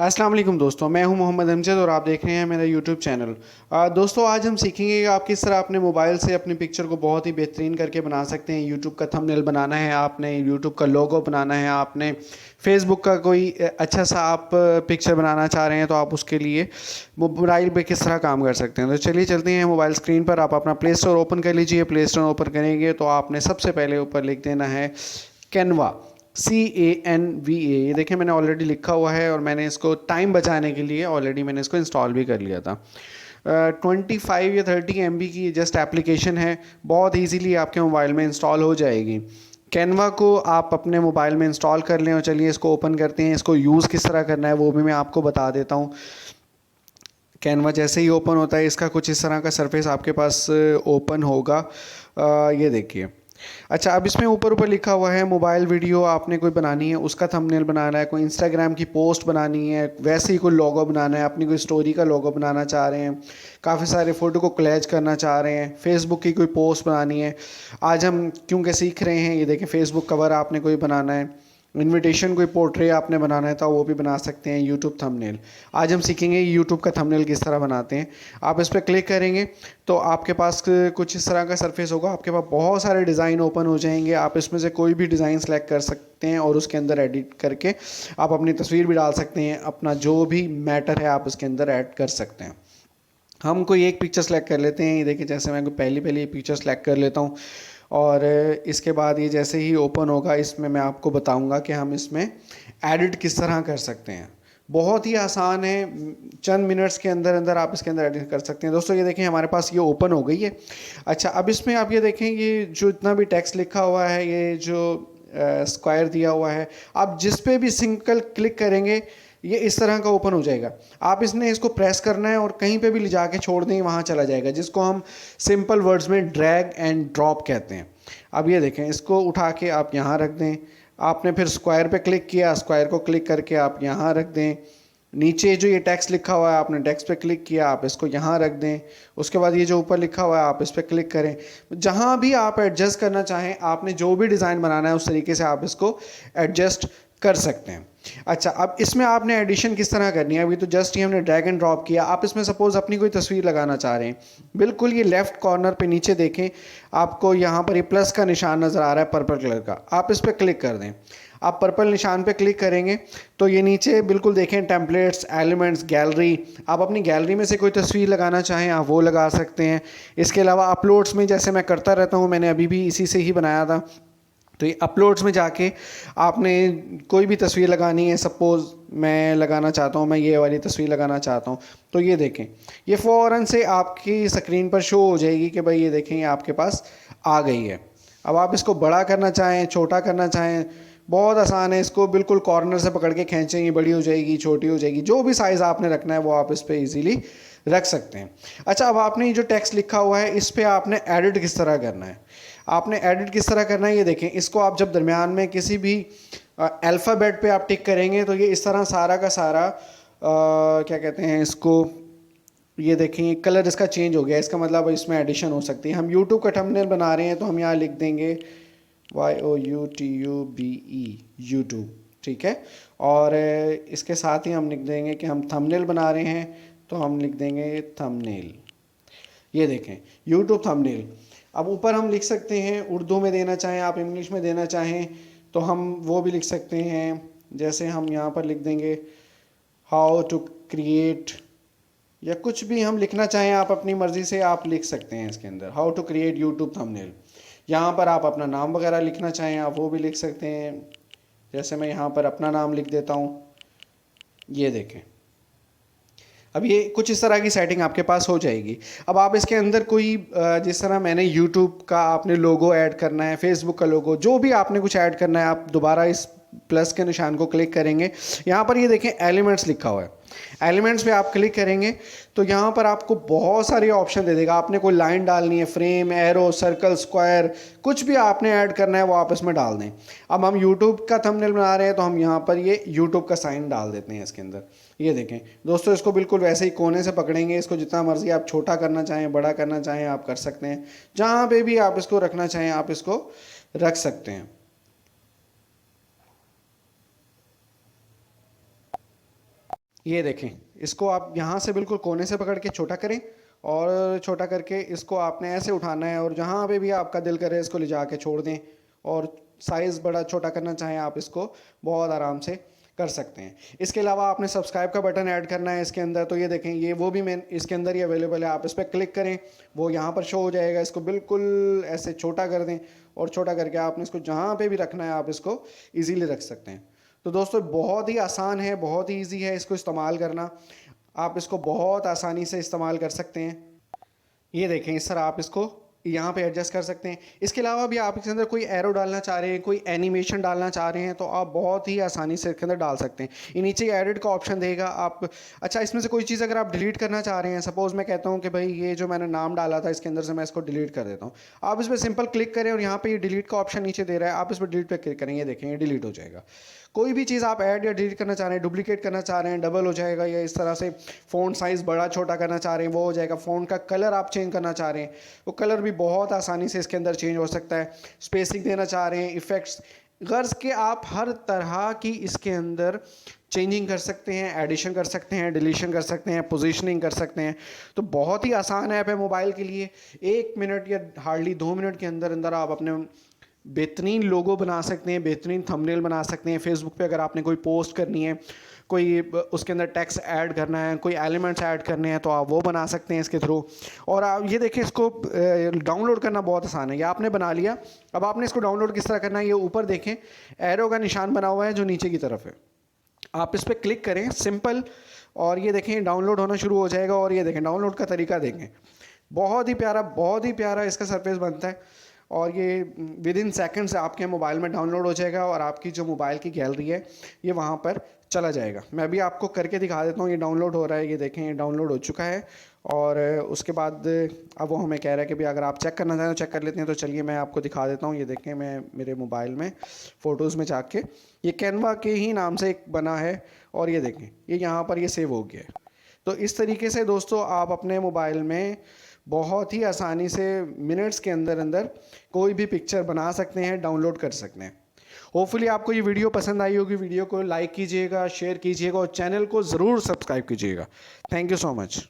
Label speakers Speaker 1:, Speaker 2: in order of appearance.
Speaker 1: अस्सलाम वालेकुम दोस्तों, मैं हूं मोहम्मद अमजद और आप देख रहे हैं मेरा यूट्यूब चैनल। दोस्तों, आज हम सीखेंगे कि आप किस तरह अपने मोबाइल से अपनी पिक्चर को बहुत ही बेहतरीन करके बना सकते हैं। यूट्यूब का थंबनेल बनाना है आपने, यूट्यूब का लोगो बनाना है आपने, फेसबुक का कोई अच्छा सा आप पिक्चर बनाना चाह रहे हैं तो आप उसके लिए मोबाइल पे किस तरह काम कर सकते हैं। तो चलिए चलते हैं मोबाइल स्क्रीन पर। आप अपना प्ले स्टोर ओपन कर लीजिए। प्ले स्टोर ओपन करेंगे तो आपने सबसे पहले ऊपर लिख देना है कैनवा, CANVA। ये देखिए मैंने ऑलरेडी लिखा हुआ है और मैंने इसको टाइम बचाने के लिए ऑलरेडी मैंने इसको इंस्टॉल भी कर लिया था। 25 या 30 MB की जस्ट एप्लीकेशन है, बहुत इजीली आपके मोबाइल में इंस्टॉल हो जाएगी। कैनवा को आप अपने मोबाइल में इंस्टॉल कर लें और चलिए इसको ओपन करते हैं। इसको यूज़ किस तरह करना है वो भी मैं आपको बता देता हूँ। कैनवा जैसे ही ओपन होता है इसका कुछ इस तरह का सरफेस आपके पास ओपन होगा। ये देखिए। अच्छा, अब इसमें ऊपर ऊपर लिखा हुआ है मोबाइल वीडियो आपने कोई बनानी है, उसका थंबनेल बनाना है, कोई इंस्टाग्राम की पोस्ट बनानी है, वैसे ही कोई लोगो बनाना है, अपनी कोई स्टोरी का लोगो बनाना चाह रहे हैं, काफ़ी सारे फ़ोटो को कोलैज करना चाह रहे हैं, फेसबुक की कोई पोस्ट बनानी है। आज हम क्योंकि सीख रहे हैं, ये देखें फेसबुक कवर आपने कोई बनाना है, इनविटेशन कोई पोर्ट्रे आपने बनाना है तो वो भी बना सकते हैं। यूट्यूब थंबनेल आज हम सीखेंगे यूट्यूब का थंबनेल किस तरह बनाते हैं। आप इस पर क्लिक करेंगे तो आपके पास कुछ इस तरह का सरफेस होगा। आपके पास बहुत सारे डिज़ाइन ओपन हो जाएंगे। आप इसमें से कोई भी डिज़ाइन सेलेक्ट कर सकते हैं और उसके अंदर एडिट करके आप अपनी तस्वीर भी डाल सकते हैं। अपना जो भी मैटर है आप उसके अंदर ऐड कर सकते हैं। हम कोई एक पिक्चर सेलेक्ट कर लेते हैं। ये देखिए, जैसे मैं कोई पहली पहली पिक्चर सेलेक्ट कर लेता हूँ और इसके बाद ये जैसे ही ओपन होगा इसमें मैं आपको बताऊंगा कि हम इसमें एडिट किस तरह कर सकते हैं। बहुत ही आसान है, चंद मिनट्स के अंदर अंदर आप इसके अंदर एडिट कर सकते हैं। दोस्तों, ये देखें हमारे पास ये ओपन हो गई है। अच्छा, अब इसमें आप ये देखें ये जो इतना भी टेक्स्ट लिखा हुआ है, ये जो स्क्वायर दिया हुआ है, आप जिस पे भी सिंगल क्लिक करेंगे ये इस तरह का ओपन हो जाएगा। आप इसको प्रेस करना है और कहीं पे भी ले जाके छोड़ दें, वहाँ चला जाएगा, जिसको हम सिंपल वर्ड्स में ड्रैग एंड ड्रॉप कहते हैं। अब ये देखें, इसको उठा के आप यहाँ रख दें। आपने फिर स्क्वायर पे क्लिक किया, स्क्वायर को क्लिक करके आप यहाँ रख दें। नीचे जो ये टेक्स्ट लिखा हुआ है आपने टेक्स्ट पे क्लिक किया, आप इसको यहाँ रख दें। उसके बाद ये जो ऊपर लिखा हुआ है आप इस पर क्लिक करें। जहाँ भी आप एडजस्ट करना चाहें, आपने जो भी डिज़ाइन बनाना है उस तरीके से आप इसको एडजस्ट कर सकते हैं। अच्छा, अब इसमें आपने एडिशन किस तरह करनी है। अभी तो जस्ट ही हमने ड्रैग एंड ड्रॉप किया। आप इसमें सपोज अपनी कोई तस्वीर लगाना चाह रहे हैं, बिल्कुल ये लेफ्ट कॉर्नर पे नीचे देखें, आपको यहाँ पर ये प्लस का निशान नज़र आ रहा है पर्पल कलर का, आप इस पर क्लिक कर दें। आप पर्पल निशान पे क्लिक करेंगे तो ये नीचे बिल्कुल देखें टेम्पलेट्स, एलिमेंट्स, गैलरी। आप अपनी गैलरी में से कोई तस्वीर लगाना चाहें आप वो लगा सकते हैं। इसके अलावा अपलोड्स में जैसे मैं करता रहता हूँ, मैंने अभी भी इसी से ही बनाया था, तो ये अपलोड्स में जाके आपने कोई भी तस्वीर लगानी है। सपोज़ मैं लगाना चाहता हूँ, मैं ये वाली तस्वीर लगाना चाहता हूँ, तो ये देखें ये फ़ौरन से आपकी स्क्रीन पर शो हो जाएगी कि भाई ये देखें ये आपके पास आ गई है। अब आप इसको बड़ा करना चाहें, छोटा करना चाहें, बहुत आसान है। इसको बिल्कुल कॉर्नर से पकड़ के खींचेंगे, बड़ी हो जाएगी, छोटी हो जाएगी, जो भी साइज़ आपने रखना है वो आप इस पर ईज़िली रख सकते हैं। अच्छा, अब आपने ये जो टेक्स्ट लिखा हुआ है इस पर आपने एडिट किस तरह करना है। आपने एडिट किस तरह करना है ये देखें। इसको आप जब दरमियान में किसी भी अल्फ़ाबेट पे आप टिक करेंगे तो ये इस तरह सारा का सारा क्या कहते हैं इसको, ये देखें कलर इसका चेंज हो गया। इसका मतलब इसमें एडिशन हो सकती है। हम यूट्यूब का थंबनेल बना रहे हैं तो हम यहाँ लिख देंगे YOUTUBE, यूट्यूब, ठीक है। और इसके साथ ही हम लिख देंगे कि हम थंबनेल बना रहे हैं तो हम लिख देंगे थंबनेल। ये देखें यूट्यूब थंबनेल। अब ऊपर हम लिख सकते हैं, उर्दू में देना चाहें आप, इंग्लिश में देना चाहें तो हम वो भी लिख सकते हैं। जैसे हम यहाँ पर लिख देंगे हाउ टू क्रिएट, या कुछ भी हम लिखना चाहें आप अपनी मर्ज़ी से आप लिख सकते हैं इसके अंदर, how to create YouTube thumbnail. यहाँ पर आप अपना नाम वगैरह लिखना चाहें आप वो भी लिख सकते हैं। जैसे मैं यहाँ पर अपना नाम लिख देता हूँ, ये देखें। अब ये कुछ इस तरह की सेटिंग आपके पास हो जाएगी। अब आप इसके अंदर कोई जिस तरह मैंने यूट्यूब का आपने लोगो ऐड करना है, फेसबुक का लोगो, जो भी आपने कुछ ऐड करना है, आप दोबारा इस प्लस के निशान को क्लिक करेंगे। यहाँ पर ये देखें एलिमेंट्स लिखा हुआ है, एलिमेंट्स पे आप क्लिक करेंगे तो यहाँ पर आपको बहुत सारे ऑप्शन दे देगा। आपने कोई लाइन डालनी है, फ्रेम, एरो, सर्कल, स्क्वायर, कुछ भी आपने ऐड करना है वो आप इसमें डाल दें। अब हम यूट्यूब का थंबनेल बना रहे हैं तो हम यहाँ पर ये यूट्यूब का साइन डाल देते हैं इसके अंदर। ये देखें दोस्तों, इसको बिल्कुल वैसे ही कोने से पकड़ेंगे। इसको जितना मर्जी आप छोटा करना चाहें, बड़ा करना चाहें आप कर सकते हैं। जहाँ पे भी आप इसको रखना चाहें आप इसको रख सकते हैं। ये देखें, इसको आप यहाँ से बिल्कुल कोने से पकड़ के छोटा करें और छोटा करके इसको आपने ऐसे उठाना है और जहाँ पे भी आपका दिल करे इसको ले जाके छोड़ दें। और साइज़ बड़ा छोटा करना चाहें आप इसको बहुत आराम से कर सकते हैं। इसके अलावा आपने सब्सक्राइब का बटन ऐड करना है इसके अंदर, तो ये देखें ये वो भी मैं इसके अंदर ही अवेलेबल है। आप इस पर क्लिक करें, वो यहाँ पर शो हो जाएगा। इसको बिल्कुल ऐसे छोटा कर दें और छोटा करके आपने इसको जहाँ पे भी रखना है आप इसको इजीली रख सकते हैं। तो दोस्तों बहुत ही आसान है, बहुत ही ईजी है इसको इस्तेमाल करना। आप इसको बहुत आसानी से इस्तेमाल कर सकते हैं। ये देखें इस तरह आप इसको यहाँ पे एडजस्ट कर सकते हैं। इसके अलावा भी आप इसके अंदर कोई एरो डालना चाह रहे हैं, कोई एनिमेशन डालना चाह रहे हैं, तो आप बहुत ही आसानी से इसके अंदर डाल सकते हैं। ये नीचे एडिट का ऑप्शन देगा आप। अच्छा, इसमें से कोई चीज़ अगर आप डिलीट करना चाह रहे हैं, सपोज़ मैं कहता हूँ कि भाई ये जो मैंने नाम डाला था इसके अंदर से मैं इसको डिलीट कर देता हूँ, आप इस पर सिंपल क्लिक करें और यहाँ पर ये डिलीट का ऑप्शन नीचे दे रहा है, आप इस पर डिलीट पर क्लिक करें, ये देखें ये डिलीट हो जाएगा। कोई भी चीज़ आप ऐड या डिलीट करना चाह रहे हैं, डुप्लीकेट करना चाह रहे हैं, डबल हो जाएगा, या इस तरह से फ़ॉन्ट साइज़ बड़ा छोटा करना चाह रहे हैं वो हो जाएगा। फ़ॉन्ट का कलर आप चेंज करना चाह रहे हैं, वो कलर भी बहुत आसानी से इसके अंदर चेंज हो सकता है। स्पेसिंग देना चाह रहे हैं, इफ़ेक्ट्स, गर्ज के आप हर तरह की इसके अंदर चेंजिंग कर सकते हैं, एडिशन कर सकते हैं, डिलीशन कर सकते हैं, पोजीशनिंग कर सकते हैं। तो बहुत ही आसान ऐप है मोबाइल के लिए। 1 मिनट या हार्डली 2 मिनट के अंदर अंदर आप अपने बेहतरीन लोगो बना सकते हैं, बेहतरीन थंबनेल बना सकते हैं। फेसबुक पे अगर आपने कोई पोस्ट करनी है, कोई उसके अंदर टेक्स्ट ऐड करना है, कोई एलिमेंट्स ऐड करने हैं, तो आप वो बना सकते हैं इसके थ्रू। और आप ये देखें इसको डाउनलोड करना बहुत आसान है। ये आपने बना लिया, अब आपने इसको डाउनलोड किस तरह करना है, ये ऊपर देखें एरो का निशान बना हुआ है जो नीचे की तरफ है, आप इस पर क्लिक करें सिंपल, और ये देखें डाउनलोड होना शुरू हो जाएगा। और ये देखें डाउनलोड का तरीका देखें, बहुत ही प्यारा इसका सरफेस बनता है। और ये विद इन सेकेंड्स आपके मोबाइल में डाउनलोड हो जाएगा और आपकी जो मोबाइल की गैलरी है ये वहाँ पर चला जाएगा। मैं भी आपको करके दिखा देता हूँ। ये डाउनलोड हो रहा है, ये देखें ये डाउनलोड हो चुका है। और उसके बाद अब वो हमें कह रहा है कि भाई अगर आप चेक करना चाहें तो चेक कर लेते हैं। तो चलिए मैं आपको दिखा देता हूँ। ये देखें मैं मेरे मोबाइल में फ़ोटोज़ में जाके, ये कैनवा के ही नाम से एक बना है, और ये देखें ये यहाँ पर ये सेव हो गया है। तो इस तरीके से दोस्तों आप अपने मोबाइल में बहुत ही आसानी से मिनट्स के अंदर अंदर कोई भी पिक्चर बना सकते हैं, डाउनलोड कर सकते हैं। होपफुली आपको ये वीडियो पसंद आई होगी। वीडियो को लाइक कीजिएगा, शेयर कीजिएगा और चैनल को ज़रूर सब्सक्राइब कीजिएगा। Thank you so much.